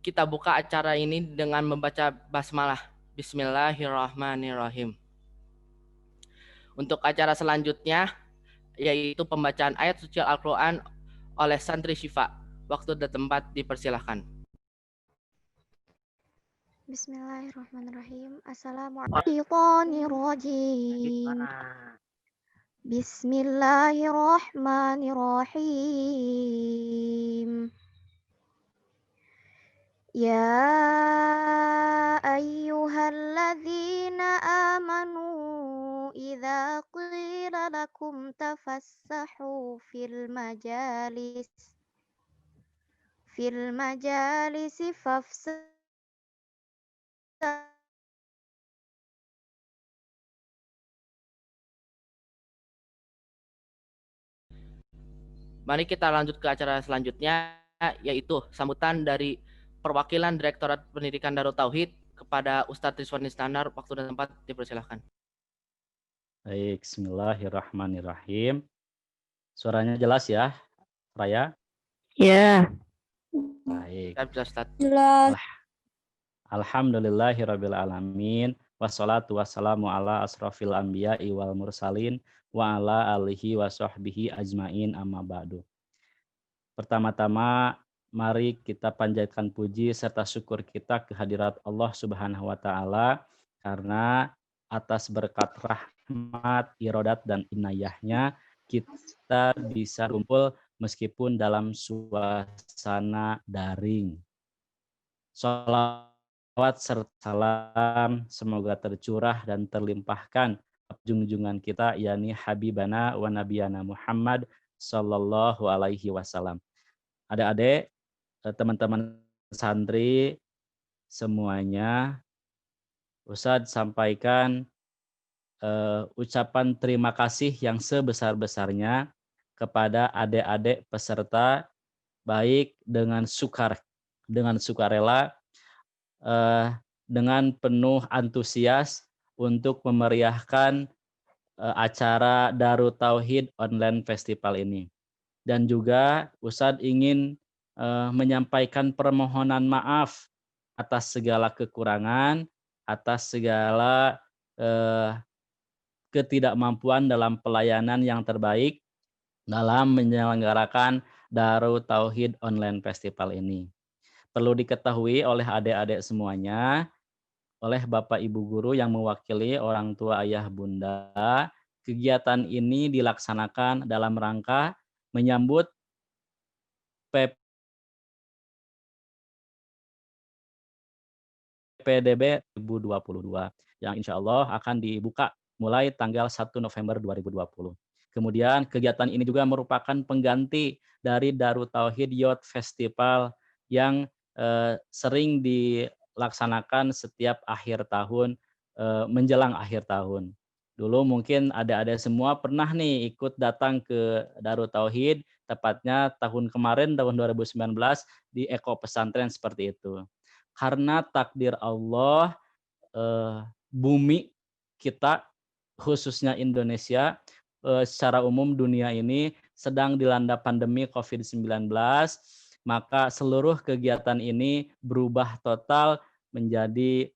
kita buka acara ini dengan membaca basmalah. Bismillahirrahmanirrahim. Untuk acara selanjutnya yaitu pembacaan ayat suci Al-Quran oleh santri Syifa. Waktu dan tempat dipersilahkan. Bismillahirrahmanirrahim. Assalamualaikum. Bismillahirrahmanirrahim. Ya ayyuhalladzina amanu idza qila lakum tafassahu fil majalisi fafsahu. Mari kita lanjut ke acara selanjutnya, yaitu sambutan dari perwakilan Direktorat Pendidikan Darut Tauhid kepada Ustadz Rizwan Iskandar. Waktu dan tempat dipersilahkan. Baik, bismillahirrahmanirrahim. Suaranya jelas ya, Raya? Ya. Baik. Ustadz. Jelas. Alhamdulillahirabbil alamin. Wassalatu wassalamu ala asrofil anbiya'i wal mursalin wa ala alihi wa sahbihi ajmain amma ba'du. Pertama-tama mari kita panjatkan puji serta syukur kita kehadirat Allah Subhanahu wa taala karena atas berkat rahmat, iradat dan inayahnya kita bisa kumpul meskipun dalam suasana daring. Shalawat serta salam semoga tercurah dan terlimpahkan junjungan kita yakni Habibana wa Nabiyana Muhammad sallallahu alaihi wasallam. Adik-adik, teman-teman santri semuanya, Ustadz sampaikan ucapan terima kasih yang sebesar-besarnya kepada adik-adik peserta, baik dengan sukarela, dengan penuh antusias untuk memeriahkan acara Darut Tauhid Online Festival ini. Dan juga Ustadz ingin menyampaikan permohonan maaf atas segala kekurangan, atas segala ketidakmampuan dalam pelayanan yang terbaik dalam menyelenggarakan Darut Tauhid Online Festival ini. Perlu diketahui oleh adik-adik semuanya, oleh Bapak Ibu Guru yang mewakili orang tua ayah bunda, kegiatan ini dilaksanakan dalam rangka menyambut PPDB 2022 yang insya Allah akan dibuka mulai tanggal 1 November 2020. Kemudian kegiatan ini juga merupakan pengganti dari Darut Tauhid Youth Festival yang sering dilaksanakan setiap akhir tahun menjelang akhir tahun. Dulu mungkin adik-adik semua pernah nih ikut datang ke Darut Tauhid, tepatnya tahun kemarin, tahun 2019, di Eko Pesantren seperti itu. Karena takdir Allah, bumi kita, khususnya Indonesia, secara umum dunia ini sedang dilanda pandemi COVID-19, maka seluruh kegiatan ini berubah total menjadi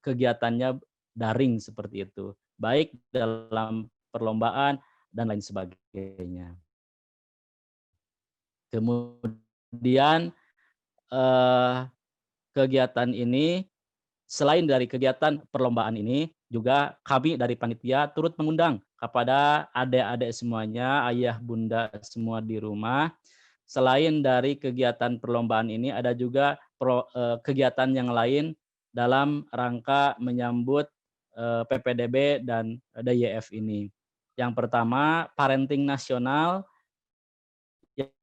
kegiatannya daring seperti itu, baik dalam perlombaan dan lain sebagainya. Kemudian kegiatan ini, selain dari kegiatan perlombaan ini, juga kami dari panitia turut mengundang kepada adik-adik semuanya, ayah bunda semua di rumah. Selain dari kegiatan perlombaan ini, ada juga kegiatan yang lain dalam rangka menyambut PPDB dan DYF ini. Yang pertama, parenting nasional yang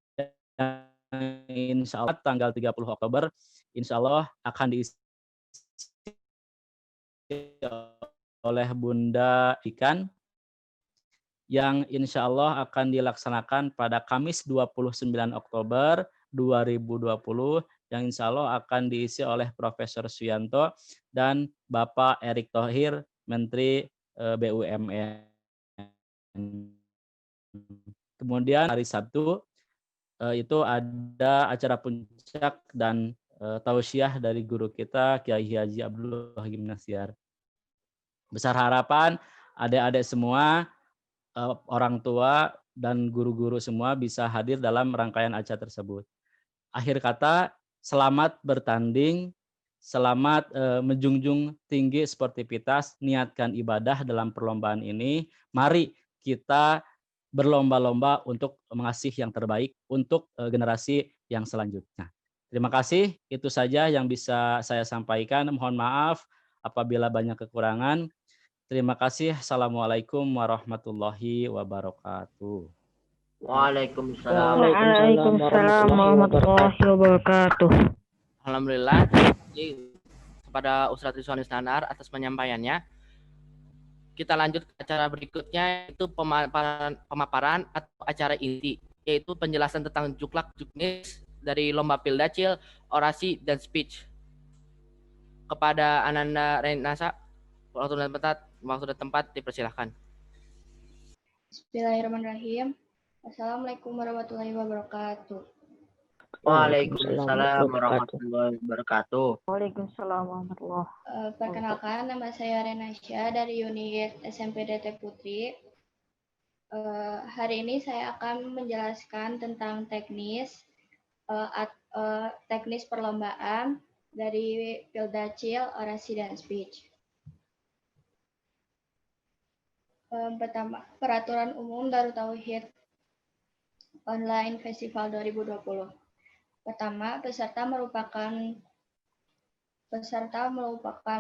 insya Allah tanggal 30 Oktober insya Allah akan diisi oleh Bunda Ikan yang insya Allah akan dilaksanakan pada Kamis 29 Oktober 2020 yang insya Allah akan diisi oleh Profesor Suyanto dan Bapak Erick Thohir, Menteri BUMN. Kemudian hari Sabtu itu ada acara puncak dan tausiah dari guru kita Kiai Haji Abdul Hakim Nasyar. Besar harapan adik-adik semua, orang tua dan guru-guru semua bisa hadir dalam rangkaian acara tersebut. Akhir kata, selamat bertanding, selamat menjunjung tinggi sportivitas, niatkan ibadah dalam perlombaan ini. Mari kita berlomba-lomba untuk mengasih yang terbaik untuk generasi yang selanjutnya. Terima kasih, itu saja yang bisa saya sampaikan. Mohon maaf apabila banyak kekurangan. Terima kasih. Assalamualaikum warahmatullahi wabarakatuh. Waalaikumsalam Waalaikumsalam warahmatullahi wabarakatuh. Alhamdulillah kepada Ustadz Rizwan Iskandar atas penyampaiannya. Kita lanjut ke acara berikutnya, yaitu pemaparan atau acara inti, yaitu penjelasan tentang juklak juknis dari lomba Pildacil, orasi, dan speech. Kepada Ananda Renasa, waktu dan tempat dipersilahkan. Bismillahirrahmanirrahim. Assalamualaikum warahmatullahi wabarakatuh. Waalaikumsalam warahmatullahi wabarakatuh. Waalaikumsalam warahmatullahi wabarakatuh. Perkenalkan, nama saya Renasya dari unit SMP DT Putri. Hari ini saya akan menjelaskan tentang teknis perlombaan dari Pildacil, orasi, dan speech. Pertama, Peraturan Umum Darut Tauhid Online Festival 2020. Pertama, peserta merupakan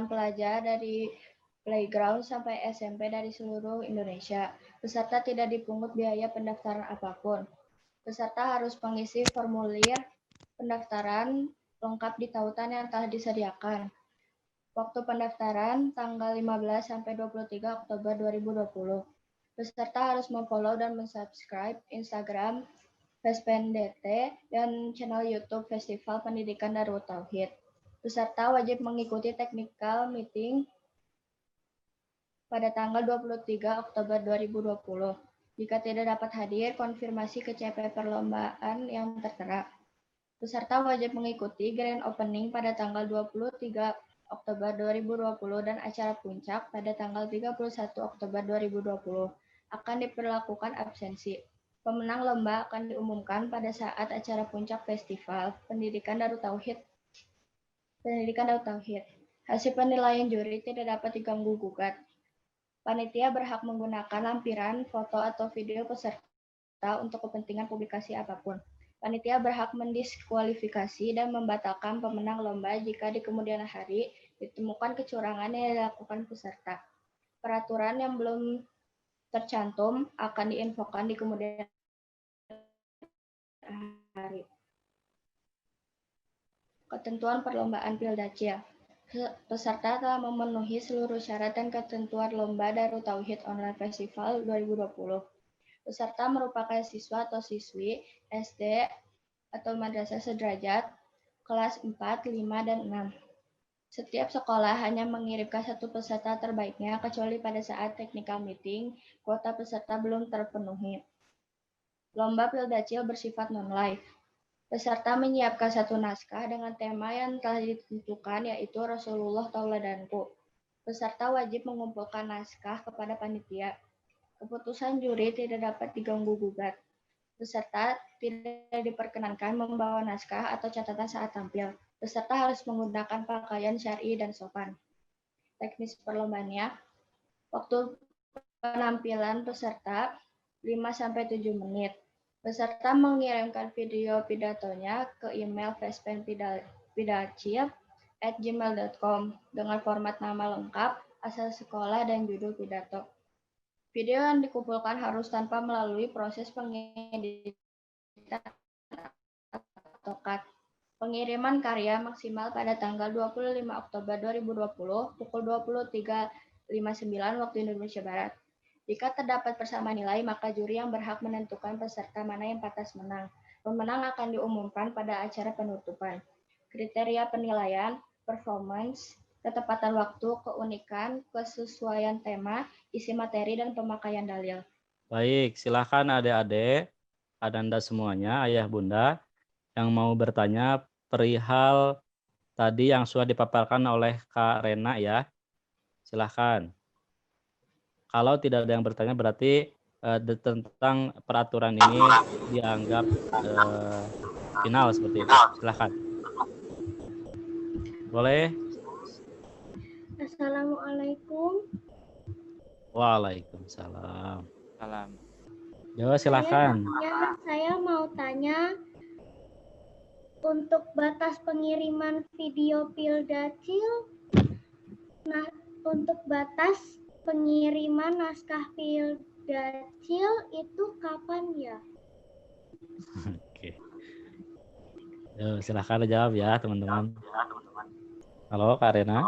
pelajar dari playground sampai SMP dari seluruh Indonesia. Peserta tidak dipungut biaya pendaftaran apapun. Peserta harus mengisi formulir pendaftaran lengkap di tautan yang telah disediakan. Waktu pendaftaran tanggal 15 sampai 23 Oktober 2020. Peserta harus memfollow dan mensubscribe Instagram FESPEN-DT dan channel YouTube Festival Pendidikan Darut Tauhid. Peserta wajib mengikuti technical meeting pada tanggal 23 Oktober 2020. Jika tidak dapat hadir, konfirmasi ke CP perlombaan yang tertera. Peserta wajib mengikuti grand opening pada tanggal 23 Oktober 2020 dan acara puncak pada tanggal 31 Oktober 2020. Akan diberlakukan absensi. Pemenang lomba akan diumumkan pada saat acara puncak Festival Pendidikan Darut Tauhid. Hasil penilaian juri tidak dapat diganggu gugat. Panitia berhak menggunakan lampiran, foto atau video peserta untuk kepentingan publikasi apapun. Panitia berhak mendiskualifikasi dan membatalkan pemenang lomba jika di kemudian hari ditemukan kecurangan yang dilakukan peserta. Peraturan yang belum tercantum akan diinfokan di kemudian hari. Ketentuan perlombaan Pildacil. Peserta telah memenuhi seluruh syarat dan ketentuan lomba Darut Tauhid Online Festival 2020. Peserta merupakan siswa atau siswi SD atau madrasah sederajat kelas 4, 5, dan 6. Setiap sekolah hanya mengirimkan satu peserta terbaiknya kecuali pada saat technical meeting, kuota peserta belum terpenuhi. Lomba Pildacil bersifat non-live. Peserta menyiapkan satu naskah dengan tema yang telah ditentukan, yaitu Rasulullah Tauladanku. Peserta wajib mengumpulkan naskah kepada panitia. Keputusan juri tidak dapat diganggu gugat. Peserta tidak diperkenankan membawa naskah atau catatan saat tampil. Peserta harus menggunakan pakaian syar'i dan sopan. Teknis perlombaannya, waktu penampilan peserta 5-7 menit. Peserta mengirimkan video pidatonya ke email fespendacil@gmail.com dengan format nama lengkap, asal sekolah, dan judul pidato. Video yang dikumpulkan harus tanpa melalui proses pengeditan atau cut. Pengiriman karya maksimal pada tanggal 25 Oktober 2020 pukul 23.59 waktu Indonesia Barat. Jika terdapat persamaan nilai, maka juri yang berhak menentukan peserta mana yang pantas menang. Pemenang akan diumumkan pada acara penutupan. Kriteria penilaian, performance, ketepatan waktu, keunikan, kesesuaian tema, isi materi, dan pemakaian dalil. Baik, silakan adik-adik, Anda semuanya, ayah bunda, yang mau bertanya perihal tadi yang sudah dipaparkan oleh Kak Rena ya. Silahkan. Kalau tidak ada yang bertanya berarti tentang peraturan ini dianggap final seperti itu. Silahkan. Boleh? Assalamualaikum. Waalaikumsalam. Salam. Yo, silahkan. Saya mau tanya untuk batas pengiriman video Pildacil. Nah, untuk batas pengiriman naskah Pildacil itu kapan ya? Oke. Yo, silahkan jawab ya teman-teman. Halo Kak Rena.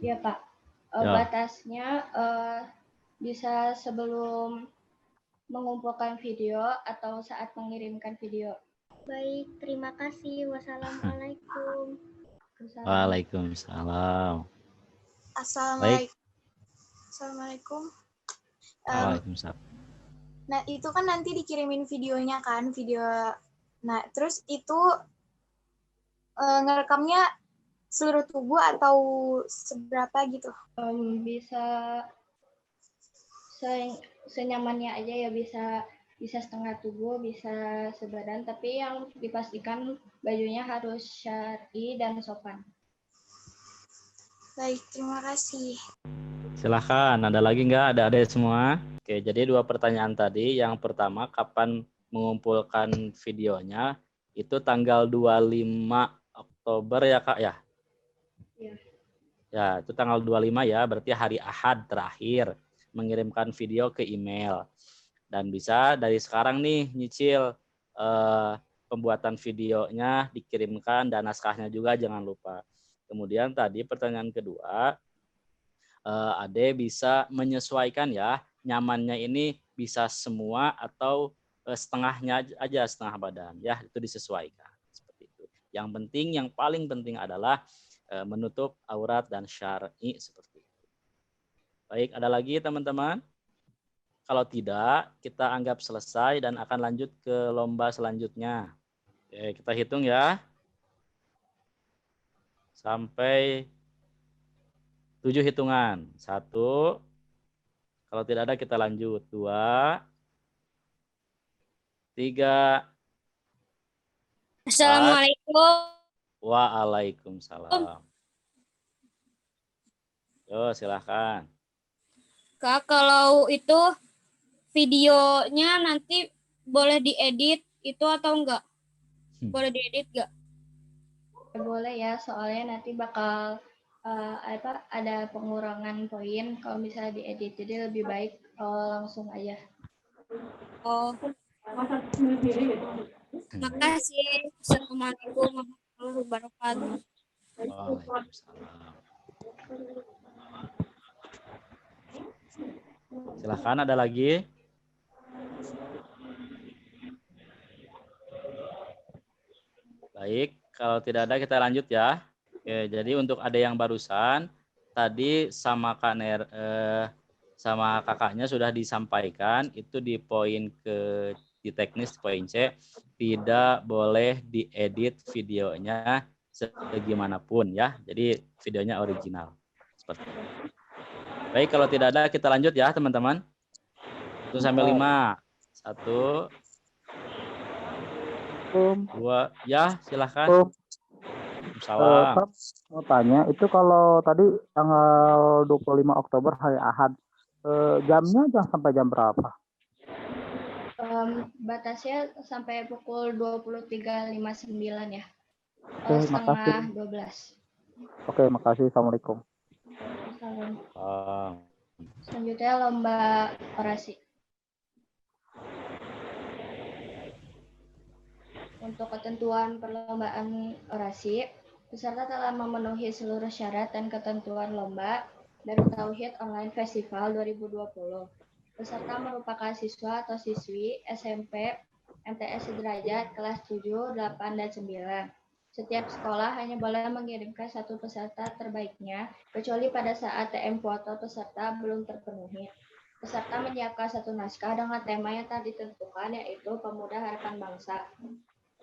Ya Pak, Ya. batasnya bisa sebelum mengumpulkan video atau saat mengirimkan video. Baik, terima kasih. Wassalamualaikum. Waalaikumsalam. Assalamualaikum. Baik. Assalamualaikum. Waalaikumsalam. Nah, itu kan nanti dikirimin videonya kan, video. Nah, terus itu ngerekamnya seluruh tubuh atau seberapa gitu? Bisa senyamannya aja ya, bisa setengah tubuh, bisa sebadan, tapi yang dipastikan bajunya harus syar'i dan sopan. Baik, terima kasih. Silahkan, ada lagi nggak? Ada semua? Oke, jadi 2 pertanyaan tadi. Yang pertama, kapan mengumpulkan videonya? Itu tanggal 25 Oktober ya Kak ya? Iya. Ya, itu tanggal 25 ya, berarti hari Ahad terakhir mengirimkan video ke email. Dan bisa dari sekarang nih nyicil pembuatan videonya dikirimkan dan naskahnya juga jangan lupa. Kemudian tadi pertanyaan kedua, Ade bisa menyesuaikan ya, nyamannya ini bisa semua atau setengahnya aja, setengah badan ya, itu disesuaikan seperti itu. Yang penting, yang paling penting adalah menutup aurat dan syar'i seperti itu. Baik, ada lagi teman-teman? Kalau tidak, kita anggap selesai dan akan lanjut ke lomba selanjutnya. Oke, kita hitung ya. Sampai 7 hitungan. 1. Kalau tidak ada kita lanjut. 2. 3. Assalamualaikum. Waalaikumsalam. Yo, silahkan. Kak, kalau itu videonya nanti boleh diedit itu atau enggak? Boleh diedit enggak? Boleh ya, soalnya nanti bakal ada pengurangan poin kalau misalnya diedit, jadi lebih baik langsung aja. Oh. Makasih. Assalamualaikum warahmatullahi wabarakatuh. Waalaikumsalam. Silahkan, ada lagi? Baik, kalau tidak ada kita lanjut ya. Oke, jadi untuk ada yang barusan, tadi sama sama kakaknya sudah disampaikan, itu di poin di teknis poin C, tidak boleh diedit videonya segimanapun ya. Jadi videonya original. Seperti itu. Baik, kalau tidak ada kita lanjut ya teman-teman. 1 sampai 5. 1, 2, ya silahkan. Salam. Mau tanya, itu kalau tadi tanggal 25 Oktober hari Ahad, jamnya sampai jam berapa? Batasnya sampai pukul 23.59 ya. Oke, setengah makasih. 12. Oke, makasih. Assalamualaikum. Selanjutnya lomba orasi. Untuk ketentuan perlombaan orasi, peserta telah memenuhi seluruh syarat dan ketentuan lomba Darut Tauhid Online Festival 2020. Peserta merupakan siswa atau siswi SMP MTS Sederajat kelas 7, 8, dan 9. Setiap sekolah hanya boleh mengirimkan 1 peserta terbaiknya, kecuali pada saat TM foto peserta belum terpenuhi. Peserta menyiapkan 1 naskah dengan tema yang telah ditentukan, yaitu Pemuda Harapan Bangsa.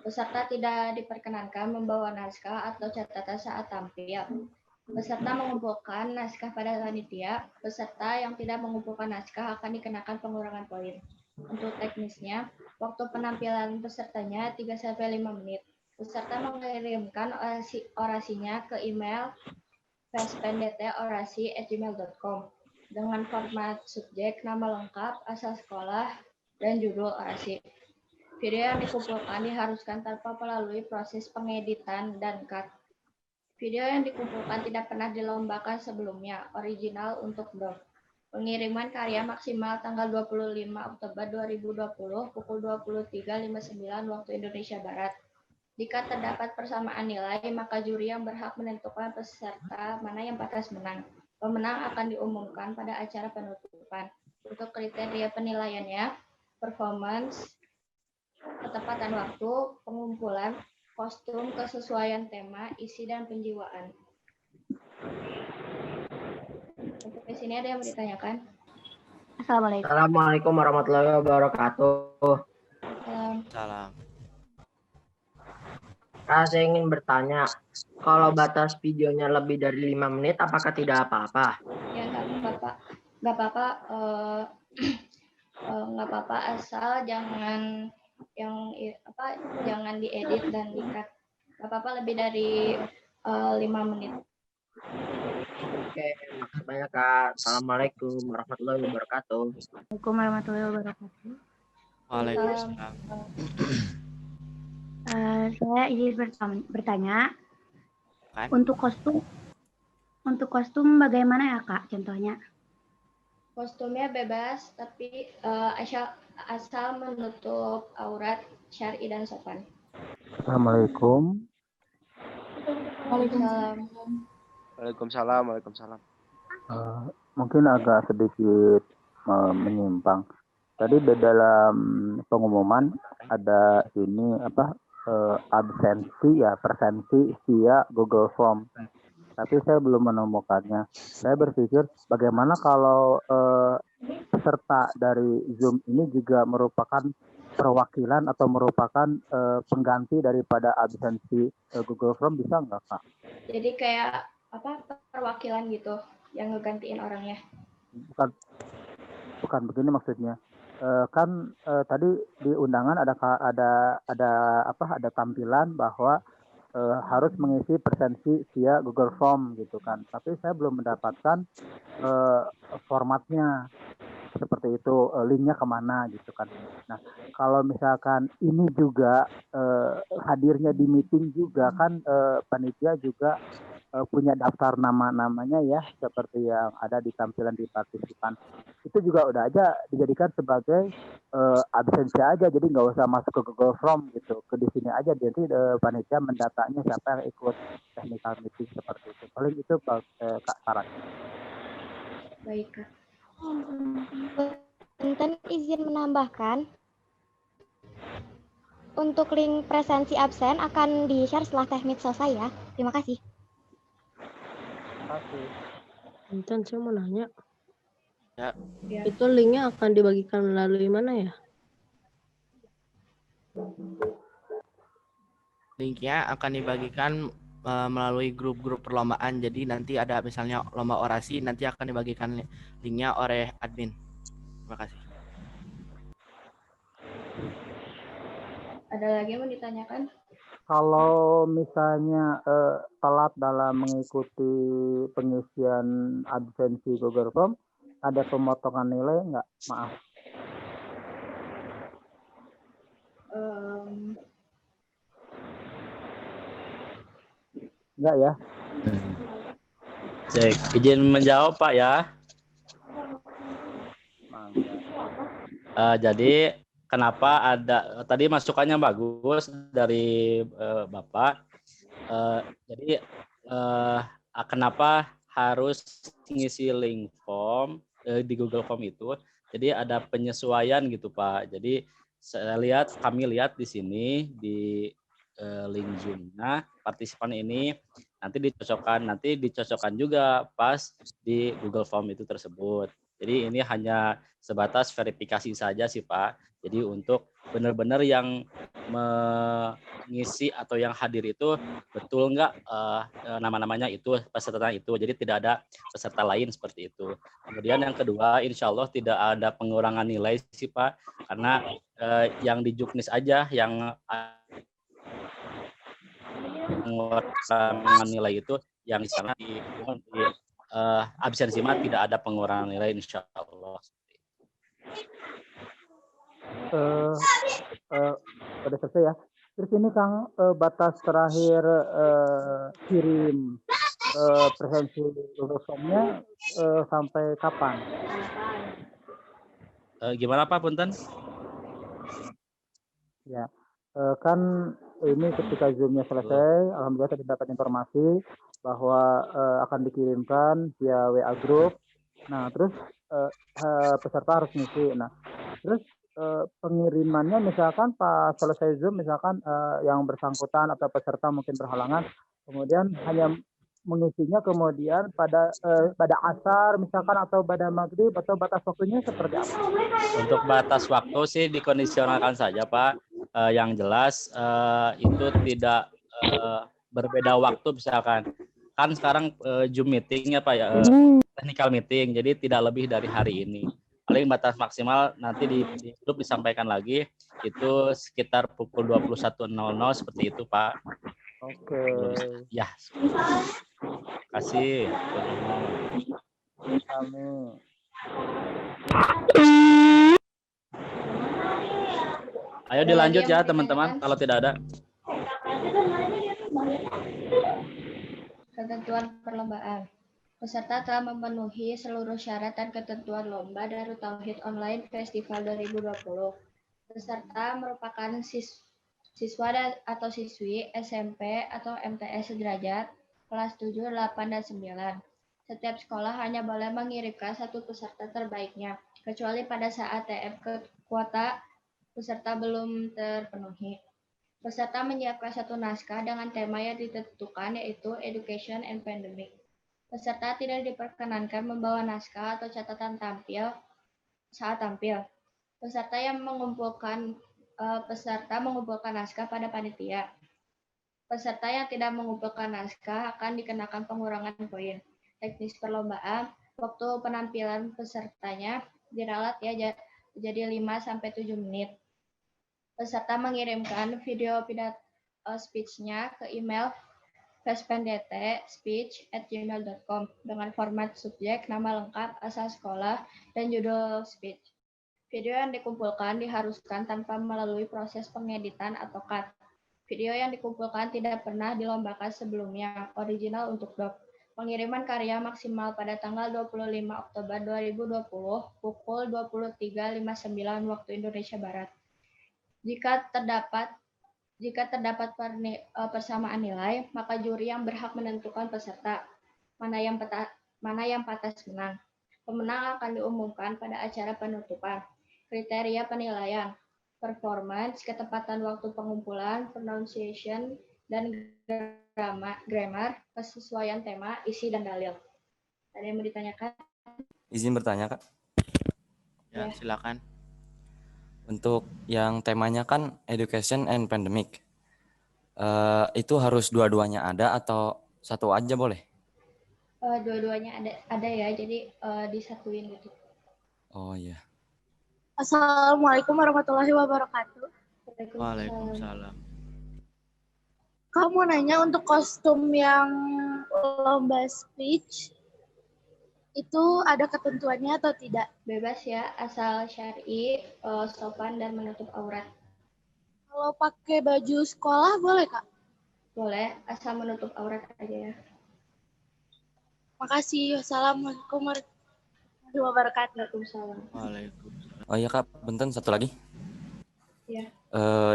Peserta tidak diperkenankan membawa naskah atau catatan saat tampil. Peserta mengumpulkan naskah pada panitia. Peserta yang tidak mengumpulkan naskah akan dikenakan pengurangan poin. Untuk teknisnya, waktu penampilan pesertanya 3-5 menit. Peserta mengirimkan orasinya ke email fespendete.orasi@gmail.com dengan format subjek, nama lengkap, asal sekolah, dan judul orasi. Video yang dikumpulkan diharuskan tanpa melalui proses pengeditan dan cut. Video yang dikumpulkan tidak pernah dilombakan sebelumnya, original untuk blog. Pengiriman karya maksimal tanggal 25 Oktober 2020 pukul 23.59 waktu Indonesia Barat. Jika terdapat persamaan nilai, maka juri yang berhak menentukan peserta mana yang pantas menang. Pemenang akan diumumkan pada acara penutupan. Untuk kriteria penilaiannya, performance, ketepatan waktu, pengumpulan, kostum, kesesuaian tema, isi, dan penjiwaan. Untuk di sini ada yang mau ditanyakan? Assalamualaikum. Assalamualaikum warahmatullahi wabarakatuh. Salam. Saya ingin bertanya, kalau batas videonya lebih dari 5 menit, apakah tidak apa-apa? Ya nggak apa-apa, nggak apa-apa, nggak apa-apa asal jangan jangan diedit dan di-cut. Nggak apa-apa lebih dari 5 menit. Oke, makasih banyak Kak. Assalamualaikum warahmatullahi wabarakatuh. Assalamualaikum warahmatullahi wabarakatuh. Waalaikumsalam. Saya izin bertanya, Kan? untuk kostum bagaimana ya Kak contohnya? Kostumnya bebas, tapi asal menutup aurat syar'i dan sopan. Assalamualaikum. Waalaikumsalam. Mungkin agak sedikit menyimpang. Tadi di dalam pengumuman ada ini absensi ya, presensi via Google Form. Tapi saya belum menemukannya. Saya berpikir bagaimana kalau peserta dari Zoom ini juga merupakan perwakilan atau merupakan pengganti daripada absensi Google Form, bisa nggak Kak? Jadi kayak perwakilan gitu yang ngegantiin orangnya. Bukan begini maksudnya. Tadi di undangan ada tampilan bahwa harus mengisi presensi via Google Form gitu kan. Tapi saya belum mendapatkan formatnya seperti itu, linknya kemana gitu kan. Nah, kalau misalkan ini juga hadirnya di meeting juga kan, panitia juga punya daftar nama-namanya ya, seperti yang ada di tampilan di partisipan. Itu juga udah aja dijadikan sebagai absensi aja, jadi nggak usah masuk ke Google Form gitu, ke di sini aja, jadi panitia mendatanya siapa yang ikut technical meeting seperti itu. Paling itu Kak sarannya. Baik Kak. Punten izin menambahkan, untuk link presensi absen akan di-share setelah teknik selesai ya. Terima kasih. Intan, saya mau nanya. Ya. Itu linknya akan dibagikan melalui mana ya? Linknya akan dibagikan melalui grup-grup perlombaan. Jadi nanti ada misalnya lomba orasi, nanti akan dibagikan linknya oleh admin. Terima kasih. Ada lagi yang mau ditanyakan? Kalau misalnya telat dalam mengikuti pengisian absensi Google Form, ada pemotongan nilai nggak? Maaf. Enggak ya? Cek, izin menjawab Pak ya. Jadi kenapa ada tadi masukannya bagus dari Bapak. Jadi kenapa harus ngisi link form di Google Form itu? Jadi ada penyesuaian gitu Pak. Jadi kami lihat di sini di link Zoom-nya partisipan ini nanti dicocokkan juga pas di Google Form itu tersebut. Jadi ini hanya sebatas verifikasi saja sih Pak. Jadi untuk benar-benar yang mengisi atau yang hadir itu betul nggak nama-namanya itu peserta itu. Jadi tidak ada peserta lain seperti itu. Kemudian yang kedua, insya Allah tidak ada pengurangan nilai sih Pak, karena yang di Juknis aja yang pengurangan nilai itu yang di sana di absensi mah tidak ada pengurangan nilai insya Allah. Udah selesai ya. Terus ini Kang, batas terakhir kirim presensi lulusannya sampai kapan? Gimana Pak Punten? Ya, kan ini ketika Zoom-nya selesai, alhamdulillah tadi dapat informasi bahwa akan dikirimkan via WA Group. Nah, terus peserta harus ngisi. Nah, terus pengirimannya misalkan pas selesai Zoom, misalkan yang bersangkutan atau peserta mungkin berhalangan, kemudian hanya mengisinya kemudian pada asar misalkan atau pada maghrib atau batas waktunya seperti apa? Untuk batas waktu sih dikondisionalkan saja Pak. Yang jelas itu tidak berbeda waktu misalkan. Kan sekarang Zoom meeting ya Pak ya, technical meeting, jadi tidak lebih dari hari ini. Paling batas maksimal nanti di grup disampaikan lagi itu sekitar pukul 21.00 seperti itu Pak. Oke. Ya. Kasih. Amin. Ayo dilanjut ya teman-teman kalau tidak ada. Ketentuan perlombaan. Peserta telah memenuhi seluruh syarat dan ketentuan lomba Darut Tauhid Online Festival 2020. Peserta merupakan siswa atau siswi SMP atau MTS sederajat kelas 7, 8, dan 9. Setiap sekolah hanya boleh mengirimkan satu peserta terbaiknya, kecuali pada saat TF kuota peserta belum terpenuhi. Peserta menyiapkan satu naskah dengan tema yang ditentukan, yaitu Education and Pandemic. Peserta tidak diperkenankan membawa naskah atau catatan tampil saat tampil. Peserta mengumpulkan naskah pada panitia. Peserta yang tidak mengumpulkan naskah akan dikenakan pengurangan poin. Teknis perlombaan, waktu penampilan pesertanya diralat ya jadi 5-7 menit. Peserta mengirimkan video pidato speech-nya ke email vespendt@speech@gmail.com dengan format subjek, nama lengkap, asal sekolah, dan judul speech. Video yang dikumpulkan diharuskan tanpa melalui proses pengeditan atau cut. Video yang dikumpulkan tidak pernah dilombakan sebelumnya, original untuk doc. Pengiriman karya maksimal pada tanggal 25 Oktober 2020 pukul 23.59 waktu Indonesia Barat. Jika terdapat persamaan nilai, maka juri yang berhak menentukan peserta mana yang pantas menang. Pemenang akan diumumkan pada acara penutupan. Kriteria penilaian: performance, ketepatan waktu pengumpulan, pronunciation, dan grammar, kesesuaian tema, isi, dan dalil. Ada yang mau ditanyakan? Izin bertanya, Kak. Ya, silakan. Untuk yang temanya kan Education and Pandemic, itu harus dua-duanya ada atau satu aja boleh? Dua-duanya ada ya, jadi disatuin gitu. Oh iya. Assalamualaikum warahmatullahi wabarakatuh. Waalaikumsalam. Kamu nanya untuk kostum yang lomba speech itu ada ketentuannya atau tidak? Bebas ya, asal syar'i, sopan, dan menutup aurat. Kalau pakai baju sekolah boleh, Kak? Boleh, asal menutup aurat aja ya. Makasih. Wassalamualaikum warahmatullahi wabarakatuh. Waalaikumsalam. Oh iya Kak, bentar satu lagi. Iya.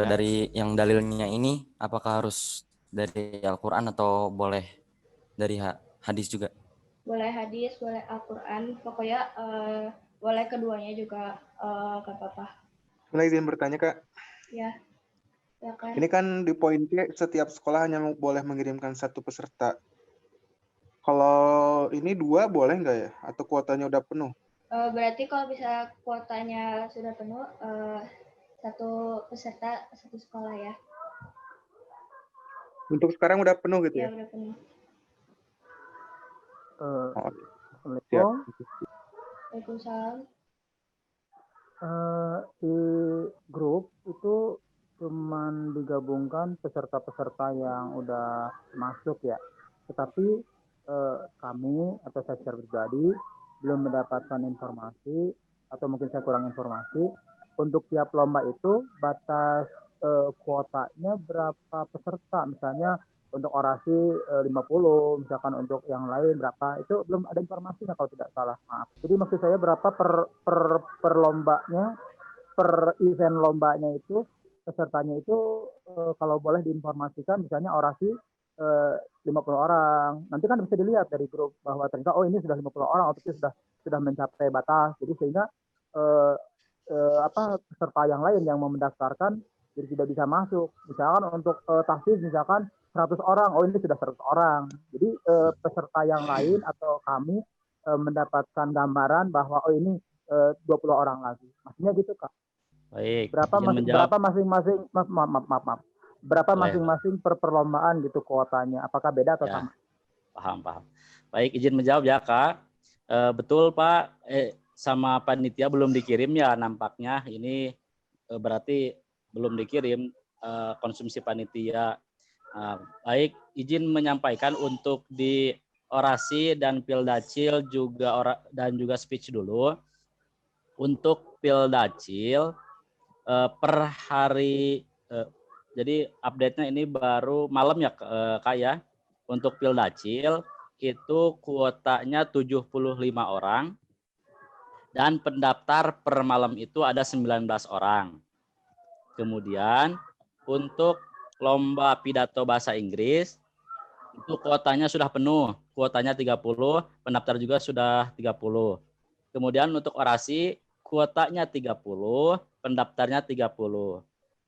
Dari yang dalilnya ini, apakah harus dari Al-Quran atau boleh dari hadis juga? Boleh hadis, boleh Al-Quran, pokoknya boleh keduanya juga gak apa-apa. Boleh izin bertanya Kak? Ya, silakan. Ini kan di poin C, setiap sekolah hanya boleh mengirimkan satu peserta. Kalau ini 2 boleh nggak ya? Atau kuotanya udah penuh? Berarti kalau bisa kuotanya sudah penuh, satu peserta satu sekolah ya? Untuk sekarang udah penuh gitu Ya, ya? udah penuh. Oh, siap. Assalamualaikum. Waalaikumsalam. Di grup itu cuman digabungkan peserta-peserta yang udah masuk ya. Tetapi kami atau saya secara pribadi belum mendapatkan informasi atau mungkin saya kurang informasi untuk tiap lomba itu batas kuotanya berapa peserta, misalnya untuk orasi 50, misalkan untuk yang lain berapa, itu belum ada informasinya kalau tidak salah, maaf. Jadi maksud saya berapa per lombanya, per event lombanya itu pesertanya itu kalau boleh diinformasikan, misalnya orasi 50 orang. Nanti kan bisa dilihat dari grup bahwa ternyata oh ini sudah 50 orang atau sudah mencapai batas. Jadi sehingga peserta yang lain yang mau mendaftarkan jadi tidak bisa masuk. Misalkan untuk tahfiz misalkan 100 orang, oh ini sudah 100 orang. Jadi peserta yang lain atau kami mendapatkan gambaran bahwa oh ini 20 orang lagi. Maksudnya gitu, Kak. Baik. Berapa masing-masing maaf. Berapa masing-masing per perlombaan gitu kuotanya? Apakah beda atau sama? Paham. Baik, izin menjawab ya, Kak. Betul, Pak. Sama panitia belum dikirim ya nampaknya. Ini berarti belum dikirim konsumsi panitia. Baik, izin menyampaikan untuk di orasi dan Pildacil dan juga speech dulu. Untuk Pildacil per hari jadi update-nya ini baru malam ya Kak ya. Untuk Pildacil itu kuotanya 75 orang dan pendaftar per malam itu ada 19 orang. Kemudian untuk lomba pidato bahasa Inggris itu kuotanya sudah penuh, kuotanya 30, pendaftar juga sudah 30. Kemudian untuk orasi kuotanya 30, pendaftarnya 30.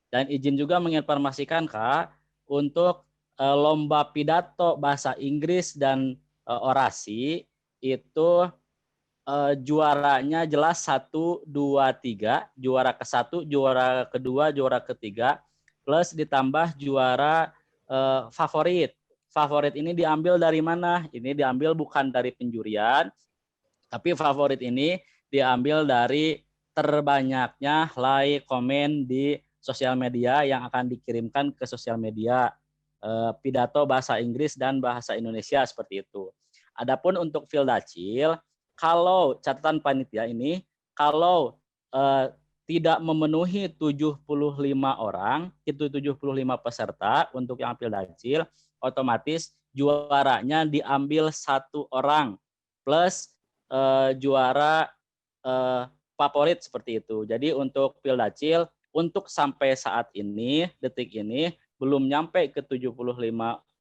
Dan izin juga menginformasikan Kak, untuk lomba pidato bahasa Inggris dan orasi itu juaranya jelas 1, 2, 3, juara ke-1, juara kedua, juara ketiga, plus ditambah juara favorit. Favorit ini diambil dari mana? Ini diambil bukan dari penjurian, tapi favorit ini diambil dari terbanyaknya like, komen di sosial media yang akan dikirimkan ke sosial media pidato bahasa Inggris dan bahasa Indonesia seperti itu. Adapun untuk Pildacil, kalau catatan panitia ini, kalau tidak memenuhi 75 orang, itu 75 peserta untuk yang Pildacil, otomatis juaranya diambil 1 orang plus juara favorit seperti itu. Jadi untuk Pildacil, untuk sampai saat ini, detik ini, belum nyampe ke 75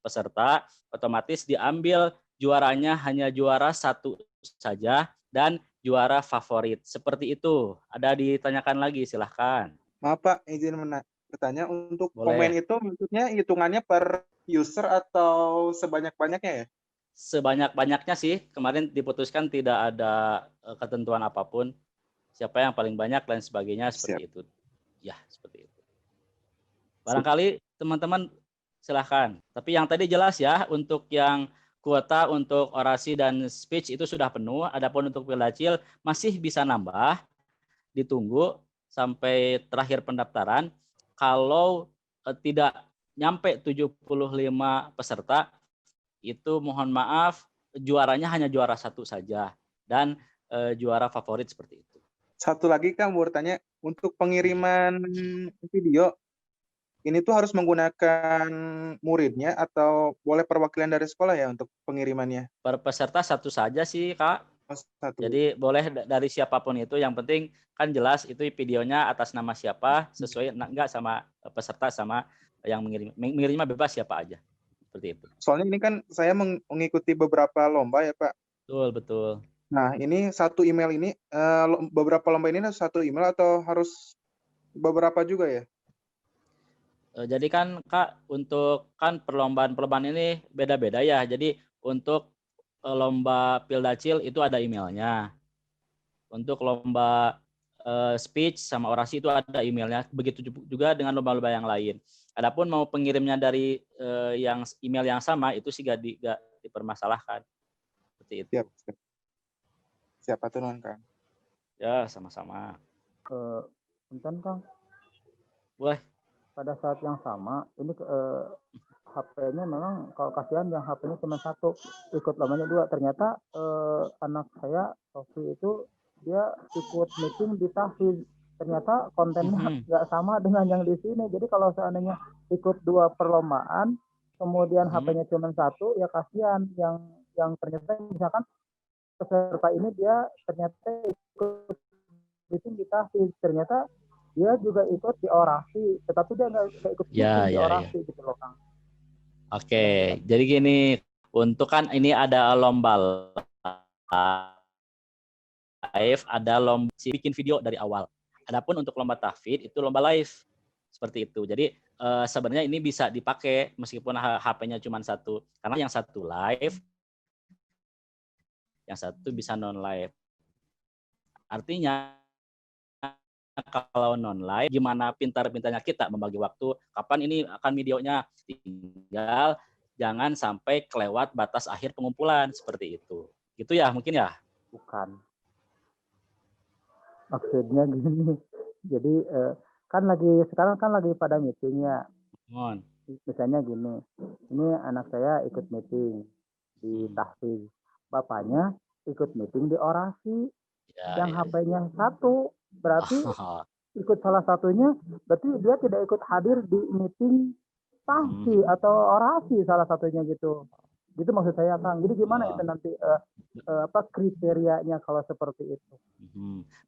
peserta, otomatis diambil juaranya hanya juara 1 saja dan juara favorit. Seperti itu. Ada ditanyakan lagi, silahkan. Maaf Pak, izin bertanya, untuk Boleh. komen itu maksudnya hitungannya per user atau sebanyak-banyaknya ya? Sebanyak-banyaknya sih. Kemarin diputuskan tidak ada ketentuan apapun. Siapa yang paling banyak dan sebagainya seperti itu. Ya, seperti itu. Barangkali teman-teman silahkan. Tapi yang tadi jelas ya, untuk yang kuota untuk orasi dan speech itu sudah penuh. Adapun untuk Pildacil masih bisa nambah. Ditunggu sampai terakhir pendaftaran. Kalau tidak nyampe 75 peserta, itu mohon maaf juaranya hanya juara 1 saja dan juara favorit seperti itu. Satu lagi Kak, mau bertanya, untuk pengiriman video ini tuh harus menggunakan muridnya atau boleh perwakilan dari sekolah ya untuk pengirimannya? Per peserta 1 saja sih Kak. Jadi boleh dari siapapun itu, yang penting kan jelas itu videonya atas nama siapa, sesuai enggak sama peserta sama yang mengirimnya bebas siapa aja. Seperti itu. Soalnya ini kan saya mengikuti beberapa lomba ya Pak. Betul. Nah ini satu email ini, beberapa lomba ini satu email atau harus beberapa juga ya? Jadi kan Kak, untuk kan perlombaan ini beda-beda ya. Jadi untuk lomba Pildacil itu ada emailnya. Untuk lomba speech sama orasi itu ada emailnya. Begitu juga dengan lomba-lomba yang lain. Adapun mau pengirimnya dari yang email yang sama itu sih gak dipermasalahkan. Seperti itu. Siapa tuh non Kang? Ya, sama-sama. Punten Kang. Boleh. Pada saat yang sama, ini HP-nya memang kalau kasihan yang HP-nya cuma satu, ikut lombanya 2. Ternyata anak saya, Sofi itu dia ikut meeting di tahfiz. Ternyata kontennya nggak sama dengan yang di sini. Jadi kalau seandainya ikut 2 perlombaan, kemudian HP-nya cuma satu, ya kasihan yang ternyata misalkan peserta ini dia ternyata ikut meeting di tahfiz. Ternyata dia juga ikut di orasi, tetapi dia nggak ikut meeting di orasi gitu loh Kang. Oke, jadi gini, untuk kan ini ada lomba live, ada lomba bikin video dari awal. Adapun untuk lomba tahfidz itu lomba live. Seperti itu. Jadi sebenarnya ini bisa dipakai meskipun HP-nya cuma satu. Karena yang satu live, yang satu bisa non live. Artinya kalau non live, gimana pintar-pintarnya kita membagi waktu, kapan ini akan videonya, tinggal jangan sampai kelewat batas akhir pengumpulan, seperti itu. Gitu ya, mungkin ya? Bukan. Maksudnya gini, jadi sekarang kan lagi pada meetingnya. Misalnya gini, ini anak saya ikut meeting di tahfiz, bapaknya ikut meeting di orasi, yang HP-nya satu. Berarti ikut salah satunya, berarti dia tidak ikut hadir di meeting tahfiz atau orasi salah satunya gitu. Gitu maksud saya Kang. Jadi gimana itu nanti kriterianya kalau seperti itu?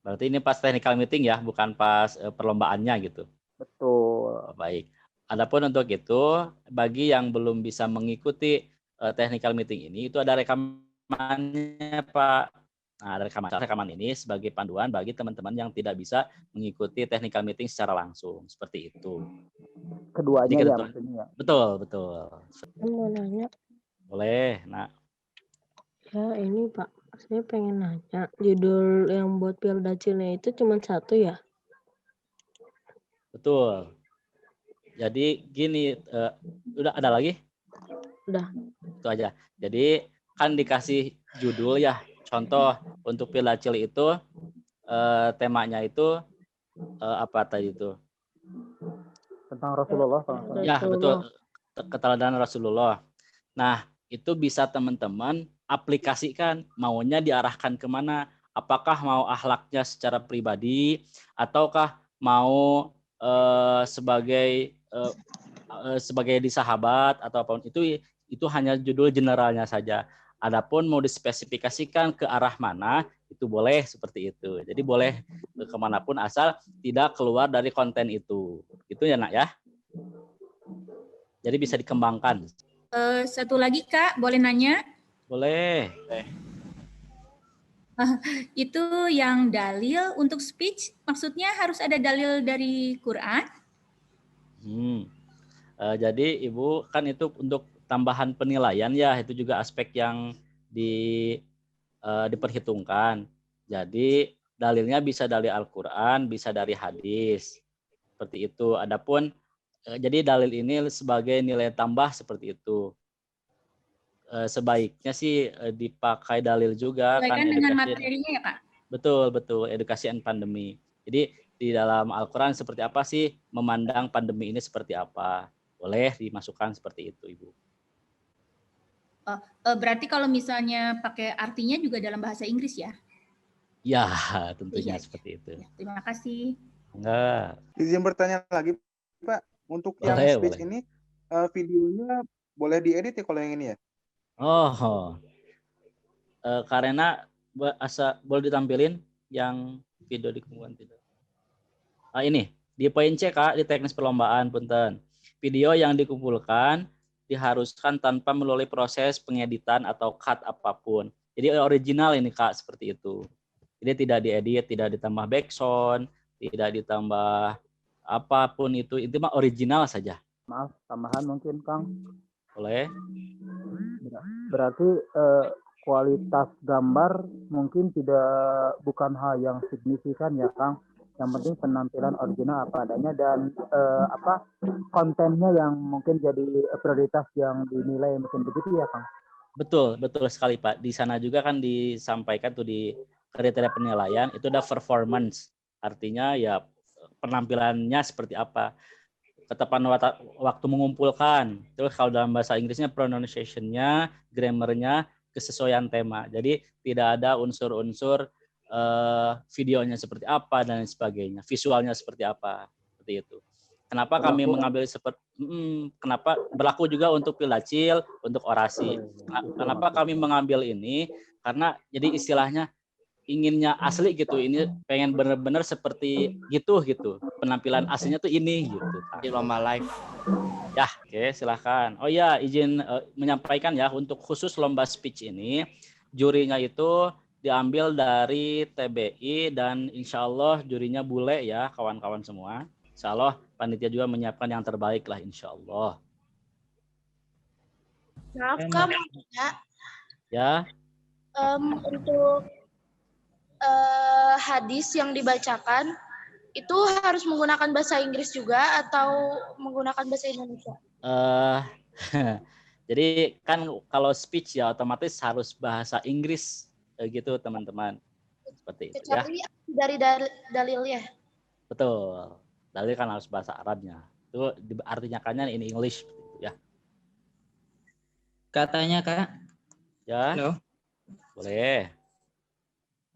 Berarti ini pas technical meeting ya, bukan pas perlombaannya gitu. Betul. Baik. Adapun untuk itu, bagi yang belum bisa mengikuti technical meeting ini, itu ada rekamannya Pak. Nah, rekaman ini sebagai panduan bagi teman-teman yang tidak bisa mengikuti technical meeting secara langsung. Seperti itu. Keduanya ya maksudnya. Betul. Mau nanya. Boleh, nak. Ya ini Pak, saya pengen nanya, judul yang buat Pildacilnya itu cuma satu ya? Betul. Jadi gini, udah ada lagi? Udah. Itu aja. Jadi kan dikasih judul ya. Contoh untuk Pildacil itu temanya itu apa tadi itu? Tentang Rasulullah. Ya betul, keteladanan Rasulullah. Nah itu bisa teman-teman aplikasikan, maunya diarahkan kemana? Apakah mau akhlaknya secara pribadi, ataukah mau sebagai di sahabat atau apapun itu hanya judul generalnya saja. Adapun mau dispesifikasikan ke arah mana, itu boleh seperti itu. Jadi boleh kemanapun asal tidak keluar dari konten itu. Itu ya nak ya. Jadi bisa dikembangkan. Satu lagi Kak, boleh nanya? Boleh. Itu yang dalil untuk speech, maksudnya harus ada dalil dari Quran? Jadi Ibu kan itu untuk tambahan penilaian ya, itu juga aspek yang diperhitungkan. Jadi dalilnya bisa dari Al-Quran, bisa dari hadis, seperti itu. Adapun jadi dalil ini sebagai nilai tambah seperti itu. Sebaiknya sih dipakai dalil juga kan dengan materinya ya Kak? Betul, edukasi and pandemi. Jadi di dalam Al-Quran seperti apa sih memandang pandemi ini seperti apa? Boleh dimasukkan seperti itu Ibu. Berarti kalau misalnya pakai artinya juga dalam bahasa Inggris ya? Ya, tentunya seperti itu. Ya, terima kasih. Enggak. Izin bertanya lagi, Pak. Untuk yang speech ini, videonya boleh diedit ya kalau yang ini ya? Karena boleh ditampilin yang video dikumpulkan tidak? Ini, di poin C, Kak, di teknis perlombaan, punten. Video yang dikumpulkan diharuskan tanpa melalui proses pengeditan atau cut apapun. Jadi original ini Kak, seperti itu. Jadi tidak diedit, tidak ditambah background, tidak ditambah apapun itu mah original saja. Maaf, tambahan mungkin Kang. Boleh. Berarti kualitas gambar mungkin bukan hal yang signifikan ya Kang. Yang penting penampilan original apa adanya dan kontennya yang mungkin jadi prioritas yang dinilai mungkin begitu ya Kang. Betul sekali Pak. Di sana juga kan disampaikan tuh di kriteria penilaian itu ada performance. Artinya ya penampilannya seperti apa. Ketepatan waktu mengumpulkan. Terus kalau dalam bahasa Inggrisnya pronunciation-nya, grammar-nya, kesesuaian tema. Jadi tidak ada unsur-unsur videonya seperti apa dan lain sebagainya, visualnya seperti apa, seperti itu. Kenapa kami mengambil kenapa berlaku juga untuk Pildacil, untuk orasi. Kenapa kami mengambil ini? Karena jadi istilahnya inginnya asli gitu, ini pengen benar-benar seperti gitu. Penampilan aslinya tuh ini gitu. Di lomba live. Ya, oke, silahkan. Oh ya, izin menyampaikan ya untuk khusus lomba speech ini, jurinya itu diambil dari TBI dan insya Allah jurinya bule ya kawan-kawan semua. Insya Allah panitia juga menyiapkan yang terbaik lah insya Allah. Maaf Kak, mau tanya. Ya. Untuk hadis yang dibacakan itu harus menggunakan bahasa Inggris juga atau menggunakan bahasa Indonesia? Jadi kan kalau speech ya otomatis harus bahasa Inggris gitu teman-teman. Seperti itu ya. Kecuali dari dalilnya. Betul. Dalil kan harus bahasa Arabnya. Itu artinya kan ini English ya. Katanya Kak. Ya. Halo. Boleh.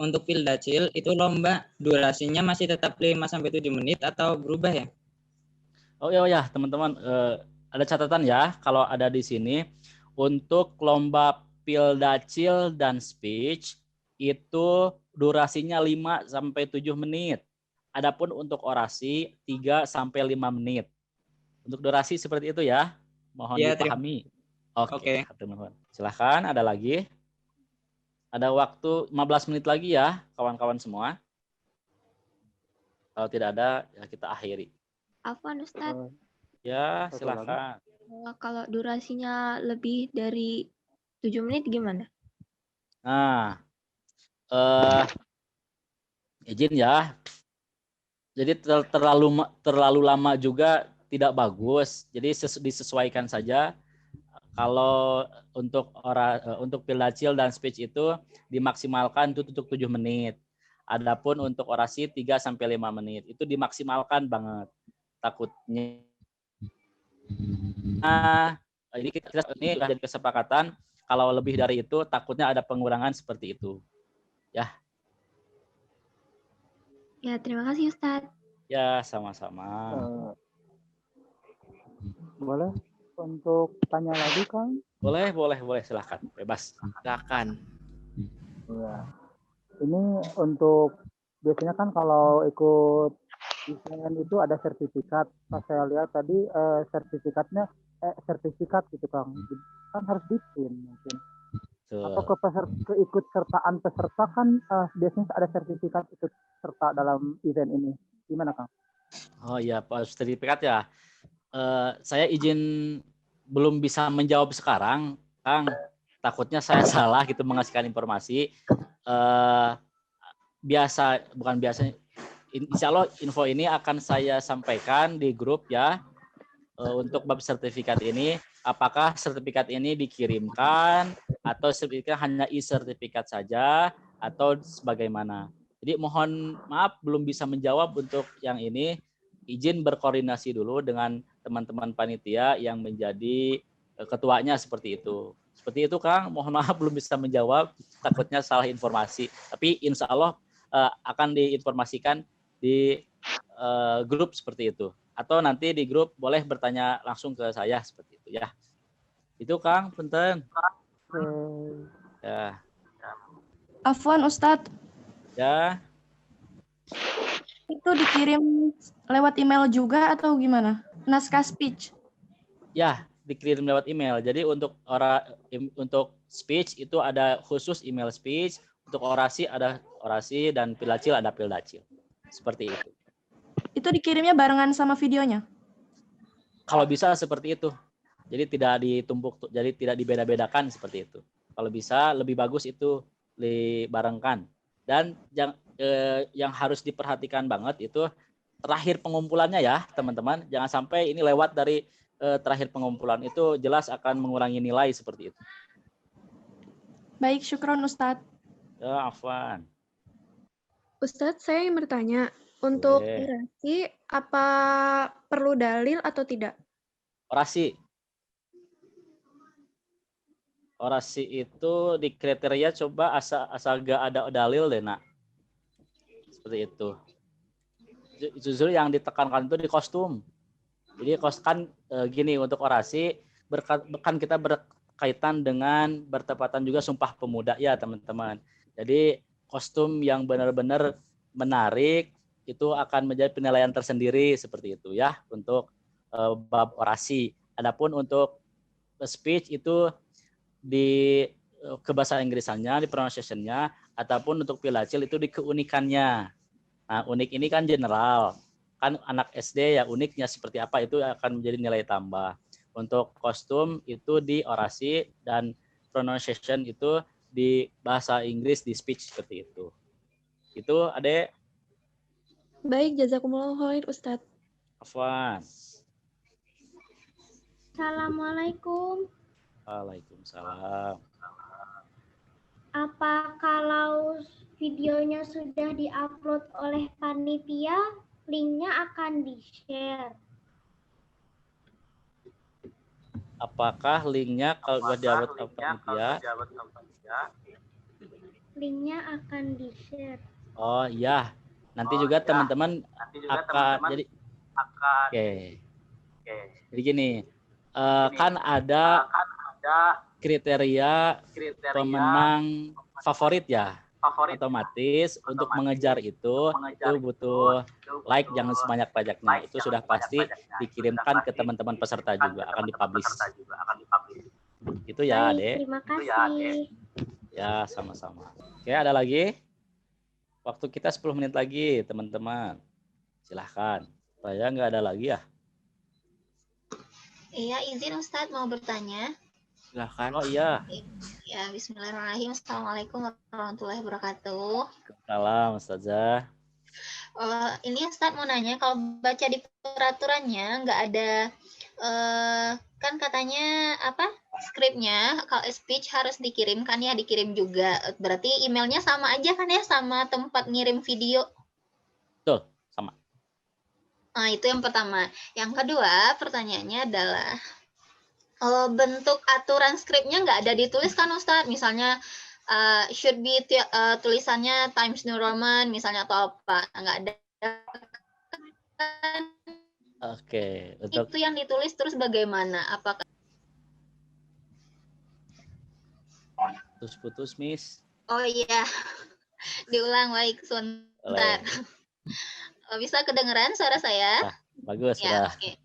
Untuk Pildacil itu lomba durasinya masih tetap 5-7 menit atau berubah ya? Oh ya teman-teman, ada catatan ya kalau ada di sini untuk lomba Pildacil dan speech itu durasinya 5-7 menit. Adapun untuk orasi 3-5 menit. Untuk durasi seperti itu ya. Mohon dipahami. Oke. Silahkan, ada lagi. Ada waktu 15 menit lagi ya kawan-kawan semua. Kalau tidak ada ya kita akhiri. Afwan Ustadz. Ya, silahkan. Kalau durasinya lebih dari 7 menit gimana? Nah, izin ya. Jadi terlalu lama juga tidak bagus. Jadi disesuaikan saja. Kalau untuk Pildacil dan speech itu dimaksimalkan untuk 7 menit. Adapun untuk orasi 3-5 menit. Itu dimaksimalkan banget. Takutnya ini sudah jadi kesepakatan. Kalau lebih dari itu, takutnya ada pengurangan seperti itu. Ya. Ya, terima kasih Ustadz. Ya, sama-sama. Boleh untuk tanya lagi, Kang? Boleh, silahkan. Bebas. Silakan. Ya. Ini untuk, biasanya kan kalau ikut event itu ada sertifikat. Pas saya lihat tadi sertifikat gitu, Kang. Kan harus bikin mungkin. Atau keikutsertaan peserta kan biasanya ada sertifikat ikut serta dalam event ini. Gimana, Kang? Oh iya, Pak sertifikat ya. Saya izin belum bisa menjawab sekarang, Kang. Takutnya saya salah gitu mengasihkan informasi. Bukan biasa. Insya Allah info ini akan saya sampaikan di grup ya. Untuk bab sertifikat ini, apakah sertifikat ini dikirimkan atau sertifikat hanya e-sertifikat saja atau sebagaimana. Jadi mohon maaf belum bisa menjawab untuk yang ini. Izin berkoordinasi dulu dengan teman-teman panitia yang menjadi ketuanya seperti itu. Seperti itu Kang, mohon maaf belum bisa menjawab, takutnya salah informasi. Tapi insya Allah akan diinformasikan di grup seperti itu. Atau nanti di grup boleh bertanya langsung ke saya seperti itu ya. Itu Kang, punten. Ya. Afwan Ustadz. Ya. Itu dikirim lewat email juga atau gimana? Naskah speech? Ya, dikirim lewat email. Jadi untuk speech itu ada khusus email speech, untuk orasi ada orasi dan Pildacil ada Pildacil. Seperti itu. Itu dikirimnya barengan sama videonya? Kalau bisa seperti itu. Jadi tidak ditumpuk, jadi tidak dibeda-bedakan seperti itu. Kalau bisa lebih bagus itu dibarengkan. Dan yang harus diperhatikan banget itu terakhir pengumpulannya ya teman-teman. Jangan sampai ini lewat dari terakhir pengumpulan, itu jelas akan mengurangi nilai seperti itu. Baik, syukron Ustadz. Ya, Afwan. Ustadz, saya ingin bertanya, untuk Boleh. orasi apa perlu dalil atau tidak? Orasi itu di kriteria coba asal gak ada dalil deh, nak. Seperti itu. Justru yang ditekankan itu di kostum. Jadi kan gini, untuk orasi kan kita berkaitan dengan bertepatan juga Sumpah Pemuda ya teman-teman. Jadi kostum yang benar-benar menarik itu akan menjadi penilaian tersendiri seperti itu ya untuk bab orasi. Adapun untuk speech itu di kebahasa Inggrisannya, di pronunciation-nya, ataupun untuk Pildacil itu di keunikannya. Nah, unik ini kan general. Kan anak SD ya uniknya seperti apa itu akan menjadi nilai tambah. Untuk kostum itu di orasi dan pronunciation itu di bahasa Inggris di speech seperti itu. Itu Adek. Baik, jazakumullah khair Ustadz. Afwan. Assalamualaikum. Waalaikumsalam. Apa kalau videonya sudah diupload oleh panitia, linknya akan di-share? Apakah linknya kalau sudah diupload ke panitia? Linknya akan di-share. Oh iya, nanti juga teman-teman akan jadi. Oke. Jadi gini, kan ada kriteria pemenang favorit ya. Otomatis untuk mengejar itu butuh like jangan sebanyak-banyaknya. Itu sudah pasti dikirimkan ke teman-teman peserta juga, akan dipublish. Itu ya, Adek. Terima kasih. Ya, sama-sama. Oke, ada lagi? Waktu kita 10 menit lagi, teman-teman. Silahkan. Saya nggak ada lagi ya. Iya, izin Ustadz mau bertanya. Silahkan. Oh iya. Ya, bismillahirrahmanirrahim. Assalamualaikum warahmatullahi wabarakatuh. Salam, Ustazah. Ini Ustadz mau nanya, kalau baca di peraturannya nggak ada, kan katanya apa? Skripnya kalau speech harus dikirimkan ya, dikirim juga. Berarti emailnya sama aja kan ya, sama tempat ngirim video. Betul, sama. Nah, itu yang pertama. Yang kedua, pertanyaannya adalah bentuk aturan skripnya nggak ada ditulis kan Ustadz? Misalnya should be tulisannya Times New Roman misalnya atau apa? Nggak ada. Oke, untuk Itu yang ditulis terus bagaimana? Apakah putus-putus, Miss? Oh iya, diulang baik sebentar. Bisa kedengeran suara saya? Nah, bagus Ya, sudah. oke.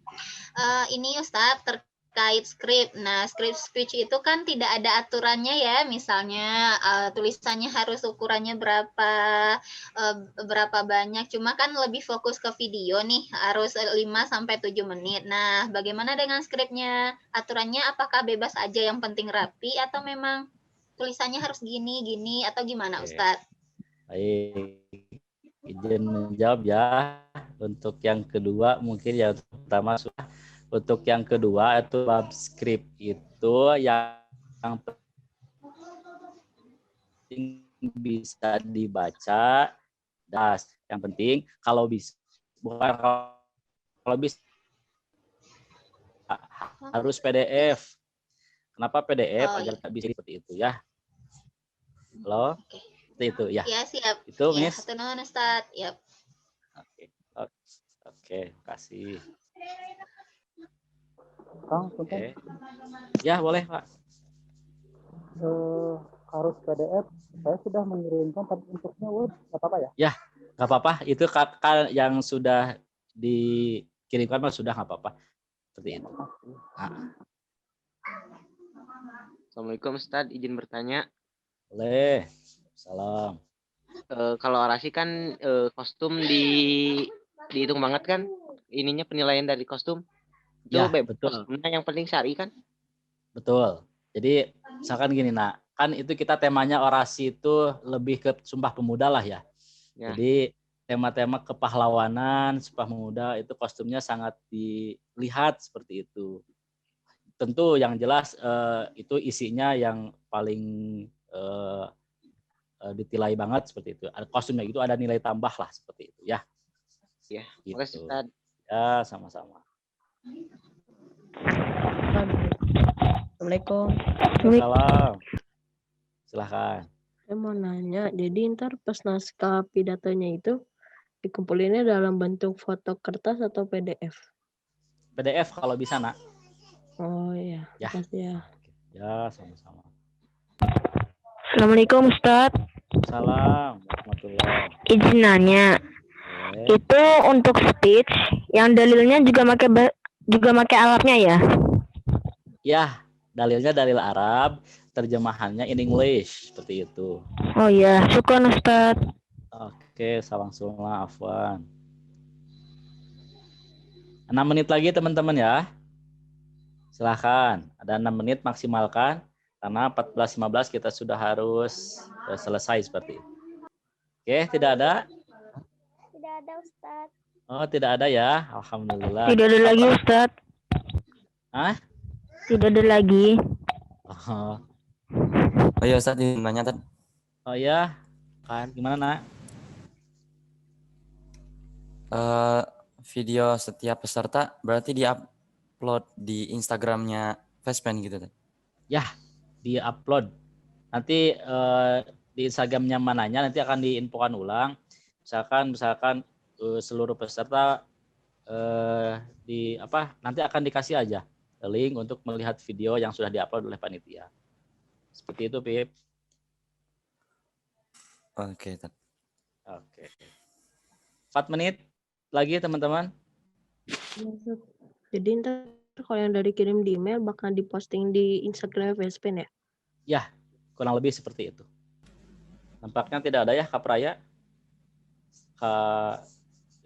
Ini Ustadz terkait skrip. Nah, skrip speech itu kan tidak ada aturannya ya. Misalnya tulisannya harus ukurannya berapa banyak. Cuma kan lebih fokus ke video nih, harus 5-7 menit. Nah, bagaimana dengan skripnya? Aturannya apakah bebas aja yang penting rapi atau memang tulisannya harus gini atau gimana Ustadz? Baik. Izin menjawab ya. Untuk yang kedua mungkin yang pertama sudah. Untuk yang kedua itu bab skrip itu yang penting bisa dibaca. Das. Yang penting kalau bisa harus PDF. Kenapa PDF? Agar tak bisa seperti itu ya. Halo? Seperti itu ya. Ya, siap. Itu, Ya, Miss. satu nuhun Ustadz. Yap. Oke, kasih. Kang, Oke. Ya, boleh, Pak. Harus PDF. Saya sudah mengirimkan, tapi bentuknya Word, nggak apa-apa ya? Ya, nggak apa-apa. Itu yang sudah dikirimkan mah sudah nggak apa-apa. Seperti itu. Assalamualaikum Ustadz, izin bertanya. Boleh. Salam. Kalau orasi kan kostum dihitung banget kan? Ininya penilaian dari kostum. Itu Ya, bebas. betul. Kostumnya yang penting syar'i kan? Betul. Jadi misalkan gini, nak, kan itu kita temanya orasi itu lebih ke Sumpah Pemuda lah ya. Ya. Jadi tema-tema kepahlawanan, Sumpah Pemuda itu kostumnya sangat dilihat seperti itu. Tentu yang jelas itu isinya yang paling ditilai banget seperti itu. Kostumnya itu ada nilai tambah lah seperti itu ya. Ya, Gitu. makasih Ustaz. Ya, sama-sama. Assalamualaikum. Salam. Silahkan. Saya mau nanya, jadi ntar pas naskah pidatonya itu dikumpulinnya dalam bentuk foto kertas atau PDF? PDF kalau bisa, Nak. Oh iya, Ya. makasih ya. Ya, sama-sama. Assalamualaikum Ustadz. Salam warahmatullahi. Izin nanya, itu untuk speech yang dalilnya juga pakai alatnya ya? Ya, dalilnya dalil Arab, terjemahannya in English seperti itu. Oh iya, syukron Ustadz. Oke, langsunglah afwan. 6 menit lagi teman-teman ya. Silahkan, ada 6 menit maksimalkan. Karena 14.15 kita sudah harus selesai seperti itu. Oke, tidak ada? Tidak ada Ustadz. Oh, tidak ada ya. Alhamdulillah. Tidak ada lagi Ustadz. Hah? Tidak ada lagi. Oh iya Ustaz, nanya Tad. Oh ya, kan gimana Nak? Video setiap peserta berarti di-upload di Instagramnya Vespen gitu Tad? Ya, di-upload. Nanti di Instagramnya mananya nanti akan diinfokan ulang. Misalkan seluruh peserta nanti akan dikasih aja link untuk melihat video yang sudah diupload oleh panitia. Seperti itu, Pip. Oke, Tad. Oke. 4 menit lagi, teman-teman. Jadi ntar kalau yang dari kirim di email bakal diposting di Instagram Vespen ya? Ya, kurang lebih seperti itu. Nampaknya tidak ada ya, Kak Praya?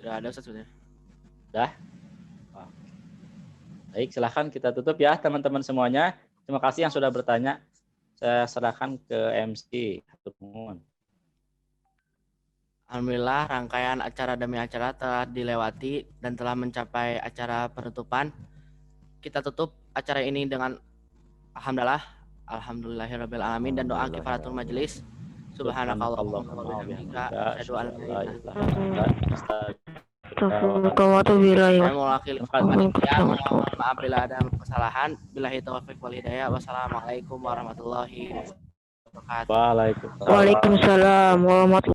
Tidak ada Ustaz sebenarnya. Dah? Oke. Baik, silahkan kita tutup ya teman-teman semuanya. Terima kasih yang sudah bertanya. Saya serahkan ke MC. Alhamdulillah rangkaian acara demi acara telah dilewati dan telah mencapai acara penutupan. Kita tutup acara ini dengan alhamdulillahirabbil alamin dan doa kifaratul majelis. Subhanakallahumma wa bihamdika asyhadu an la ilaha illa anta astaghfiruka wa atubu ilaik. Saya mewakili panitia, mohon maaf bila ada kesalahan. Billahi taufiq wal hidayah. Wassalamualaikum warahmatullahi wabarakatuh. Waalaikumsalam. Waalaikumsalam warahmatullahi